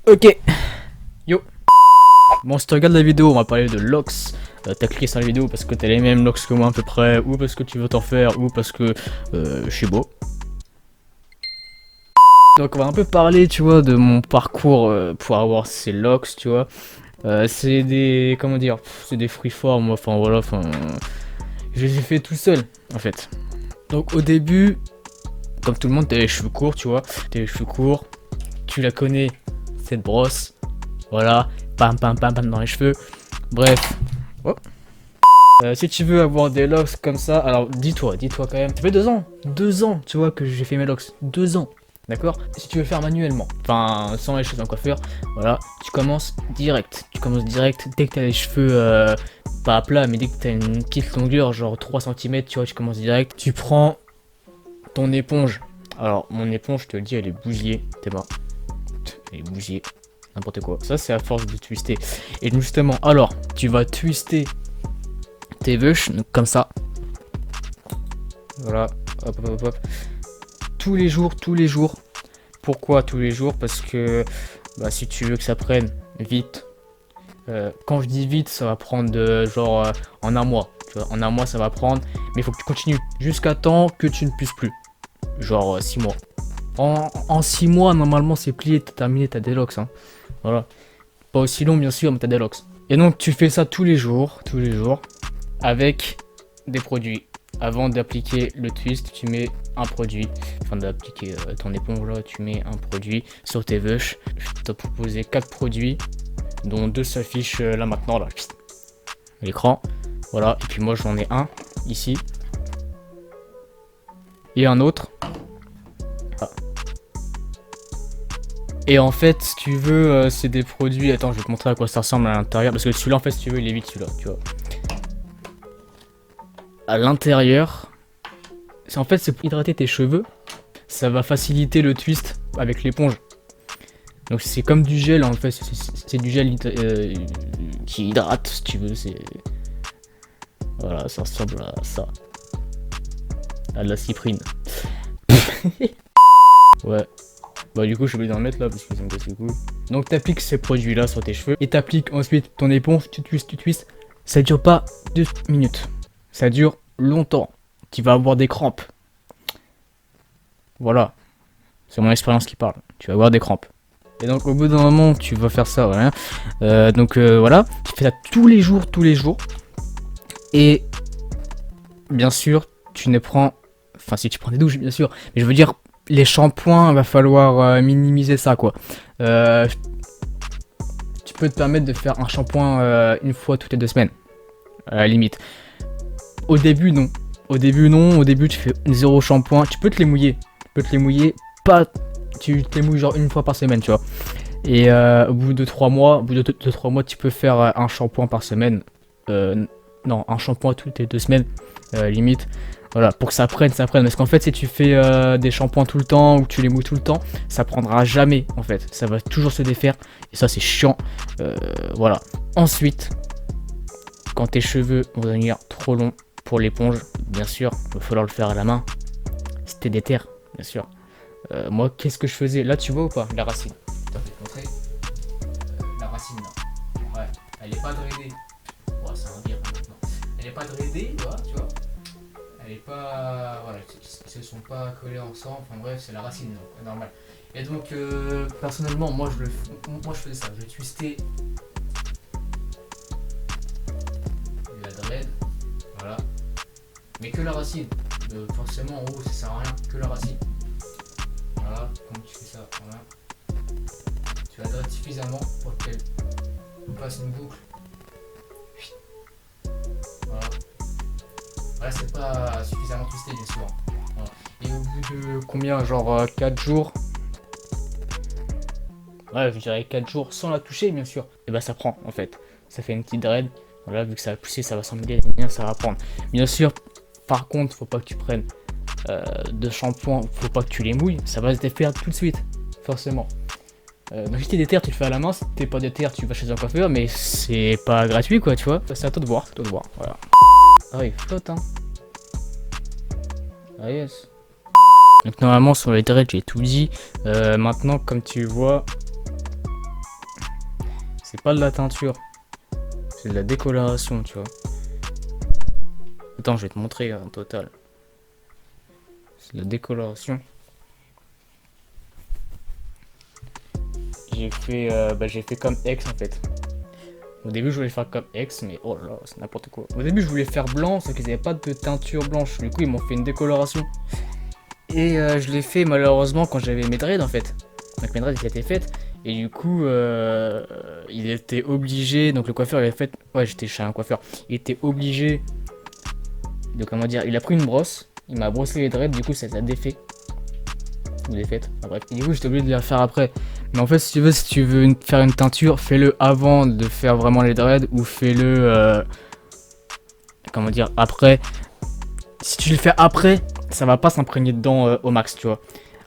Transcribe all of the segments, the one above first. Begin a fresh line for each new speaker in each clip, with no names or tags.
Ok, yo. Bon, si tu regardes la vidéo, on va parler de locks. T'as cliqué sur la vidéo parce que t'as les mêmes locks que moi à peu près, ou parce que tu veux t'en faire, ou parce que je suis beau. Donc on va un peu parler, tu vois, de mon parcours pour avoir ces locks, tu vois. C'est des, comment dire, c'est des freeform, enfin voilà, enfin, je les ai fait tout seul, en fait. Donc au début, comme tout le monde, t'as les cheveux courts, tu vois, t'as les cheveux courts, tu la connais, cette brosse, voilà, pam pam pam pam dans les cheveux, bref. Oh. Si tu veux avoir des locks comme ça, alors dis-toi quand même, ça fait 2 ans, tu vois, que j'ai fait mes locks, 2 ans, d'accord. Si tu veux faire manuellement, enfin sans les cheveux en coiffeur, voilà, tu commences direct, dès que t'as les cheveux, pas à plat, mais dès que t'as une petite longueur, genre 3 cm, tu vois, tu commences direct, tu prends ton éponge. Alors mon éponge, je te le dis, elle est bougée, t'es mort, elle est bougée, n'importe quoi, ça c'est à force de twister. Et justement, alors, tu vas twister tes veuches, donc comme ça. Voilà, hop hop hop hop. Tous les jours. Pourquoi tous les jours? Parce que bah, si tu veux que ça prenne vite, quand je dis vite, ça va prendre genre en un mois. Tu vois, en un mois ça va prendre, mais il faut que tu continues jusqu'à temps que tu ne puisses plus. Genre 6 mois. En 6 mois, normalement c'est plié, t'as terminé ta délox. Hein. Voilà. Pas aussi long bien sûr, mais t'as délox. Et donc tu fais ça tous les jours, avec des produits. Avant d'appliquer le twist, tu mets un produit. Enfin d'appliquer ton éponge là, tu mets un produit sur tes veuches. Je t'ai proposé 4 produits, dont 2 s'affichent là maintenant, là, à l'écran. Voilà, et puis moi j'en ai un ici. Et un autre. Ah. Et en fait, si tu veux, c'est des produits... Attends, je vais te montrer à quoi ça ressemble à l'intérieur. Parce que celui-là, en fait, si tu veux, il est vide celui-là, tu vois. À l'intérieur, en fait c'est pour hydrater tes cheveux, ça va faciliter le twist avec l'éponge. Donc c'est comme du gel en fait, c'est du gel qui hydrate si tu veux, c'est... Voilà, ça ressemble à ça. À de la cyprine. Ouais. Bah du coup je vais en mettre là parce que ça me casse les couilles. Donc t'appliques ces produits là sur tes cheveux et t'appliques ensuite ton éponge, tu twistes. Ça dure pas 2 minutes. Ça dure longtemps. Tu vas avoir des crampes. Voilà. C'est mon expérience qui parle. Tu vas avoir des crampes. Et donc au bout d'un moment, tu vas faire ça. Voilà. Voilà. Tu fais ça tous les jours. Et bien sûr, tu ne prends... Enfin si tu prends des douches, bien sûr. Mais je veux dire, les shampoings, va falloir minimiser ça quoi. Tu peux te permettre de faire un shampoing une fois toutes les 2 semaines. À la limite. Au début, non. Au début, tu fais 0 shampoing. Tu peux te les mouiller. Pas. Tu te les mouilles genre une fois par semaine, tu vois. Et au bout de 3 mois, tu peux faire un shampoing par semaine. Non, un shampoing toutes les 2 semaines, limite. Voilà, pour que ça prenne. Parce qu'en fait, si tu fais des shampoings tout le temps ou que tu les mouilles tout le temps, ça prendra jamais, en fait. Ça va toujours se défaire. Et ça, c'est chiant. Voilà. Ensuite, quand tes cheveux vont devenir trop longs pour l'éponge, bien sûr, il va falloir le faire à la main. C'était des terres, bien sûr. Moi, qu'est-ce que je faisais? Là, tu vois ou pas? La racine. Attends, je vais te montrer. La racine, là. Ouais, elle est pas dreadée. Ouais, ça va dire maintenant. Elle est pas dreadée, voilà, tu vois. Elle est pas... Voilà, ils se sont pas collés ensemble. Enfin bref, c'est la racine, là, normal. Et donc, personnellement, moi, je faisais ça. Je twistais la dread. Voilà. Mais que la racine. Forcément, en haut, ça sert à rien. Que la racine. Voilà, comme tu fais ça, voilà. Tu la dread suffisamment pour qu'elle fasse une boucle. Voilà. Voilà, c'est pas suffisamment twisté, bien sûr. Voilà. Et au bout de combien? Genre 4 jours. Ouais, je dirais 4 jours sans la toucher, bien sûr. Et bah, ça prend, en fait. Ça fait une petite dread. Voilà, vu que ça va pousser, ça va s'emmêler, ça va prendre. Bien sûr, par contre, faut pas que tu prennes de shampoing, faut pas que tu les mouilles, ça va se défaire tout de suite, forcément. Donc si t'es déter, tu le fais à la main, si t'es pas déter, tu vas chez un coiffeur, mais c'est pas gratuit quoi, tu vois. C'est à toi de voir, voilà. Ah oui, flotte hein. Ah yes. Donc normalement sur les dreads, j'ai tout dit. Maintenant, comme tu vois, pas de la teinture. C'est de la décoloration, tu vois. Attends, je vais te montrer en total. C'est de la décoloration. J'ai fait comme X en fait. Au début, je voulais faire comme X, mais oh là là, c'est n'importe quoi. Au début, je voulais faire blanc, sauf qu'ils n'avaient pas de teinture blanche. Du coup, ils m'ont fait une décoloration. Et je l'ai fait malheureusement quand j'avais mes dreads en fait. Donc mes dreads étaient faites. Et du coup, il était obligé. Donc le coiffeur, il avait fait. Ouais, j'étais chez un coiffeur. Il était obligé de, comment dire, il a pris une brosse. Il m'a brossé les dreads, du coup, ça l'a défait. Bref. Et du coup, j'étais obligé de les faire après. Mais en fait, si tu veux faire une teinture, fais-le avant de faire vraiment les dreads ou fais-le, comment dire, après. Si tu le fais après, ça va pas s'imprégner dedans au max, tu vois.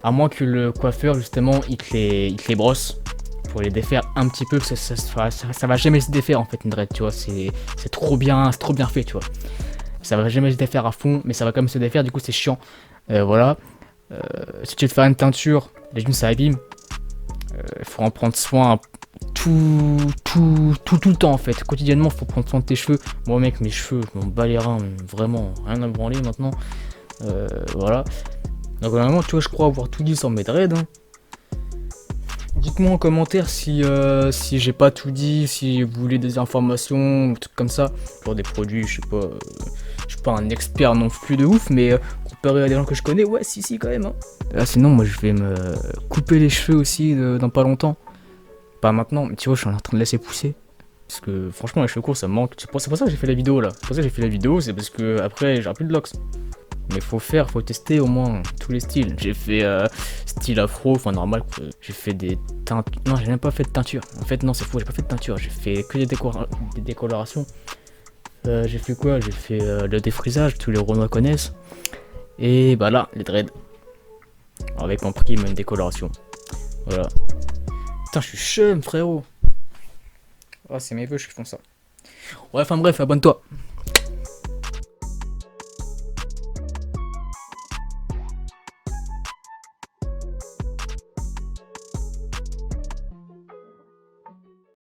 À moins que le coiffeur, justement, il te les brosse pour les défaire un petit peu, parce que ça va jamais se défaire en fait, une dread, tu vois. C'est trop bien fait, tu vois. Ça va jamais se défaire à fond, mais ça va quand même se défaire, du coup, c'est chiant. Voilà. Si tu veux te faire une teinture, les jeans ça abîme. Il faut en prendre soin tout le temps en fait. Quotidiennement, il faut prendre soin de tes cheveux. Moi, mec, mes cheveux, je m'en bats les reins, vraiment, rien à me branler maintenant. Voilà. Donc, vraiment, tu vois, je crois avoir tout dit sur mes dreads. Hein. Dites-moi en commentaire si j'ai pas tout dit, si vous voulez des informations, trucs comme ça. Pour des produits, je suis pas un expert non plus de ouf, mais comparé à des gens que je connais, ouais, si, quand même. Hein. Sinon, moi, je vais me couper les cheveux aussi dans pas longtemps. Pas maintenant, mais tu vois, je suis en train de laisser pousser. Parce que franchement, les cheveux courts, ça me manque. C'est pour ça que j'ai fait la vidéo là. C'est pour ça que j'ai fait la vidéo, c'est parce que après, j'aurai plus de locks. Mais faut tester au moins tous les styles. J'ai fait style afro, enfin normal. J'ai fait des teintes. Non, j'ai même pas fait de teinture. En fait, non, c'est faux, j'ai pas fait de teinture. J'ai fait que des décolorations. J'ai fait quoi? J'ai fait le défrisage, tous les Renois connaissent. Et bah là, les dreads. Avec en prime une décoloration. Voilà. Putain, je suis chum, frérot. Oh, c'est mes vœux qui font ça. Ouais, enfin bref, abonne-toi.